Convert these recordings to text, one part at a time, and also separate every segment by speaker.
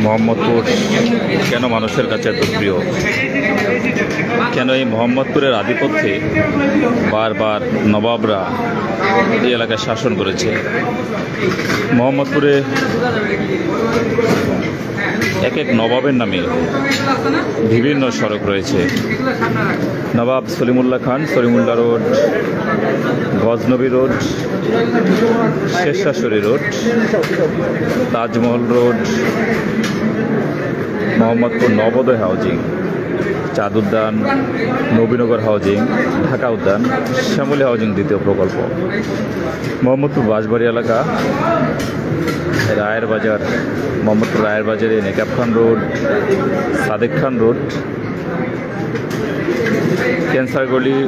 Speaker 1: মোহাম্মদপুর কেন মানুষের কাছে এত প্রিয়, কেন এই মোহাম্মদপুরের আধিপত্যে বারবার নবাবরা এই এলাকায় শাসন করেছে। মোহাম্মদপুরে এক এক নবাবের নামে বিভিন্ন সড়ক রয়েছে। Nawab Salimullah Khan, Salimullah road, Ghaznavi road, Sher Shah road, Taj Mahal road, Mohammadpur Nabodoy housing, Chand Udyan, Nabinagar housing, Dhaka উদ্যান, শ্যামলী হাউজিং দ্বিতীয় প্রকল্প, মোহাম্মদপুর বাঁশবাড়ি এলাকা, রায়ের বাজার, মোহাম্মদপুর রায়ের বাজারে Nekab Khan road, Sadek Khan road, cancer গলি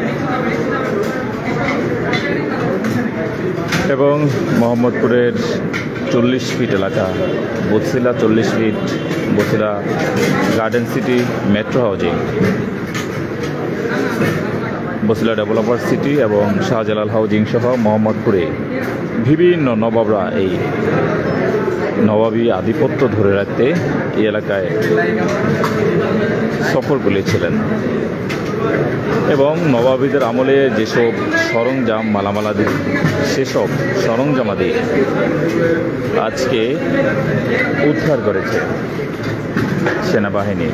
Speaker 1: এবং মোহাম্মদপুরের 40 ফিট এলাকা, Bosila 40 feet, Bosila garden city metro housing, Bosila developer city এবং শাহজালাল হাউজিং সহ মোহাম্মদপুরে বিভিন্ন নবাবরা এই নবাবী আধিপত্য ধরে রাখতে এই এলাকায় সফর করেছিলেন এবং নবাবীদের আমলে যেসব সরঞ্জাম মালামালাদি সেসব সরঞ্জামাদি আজকে উদ্ধার করেছে সেনাবাহিনী।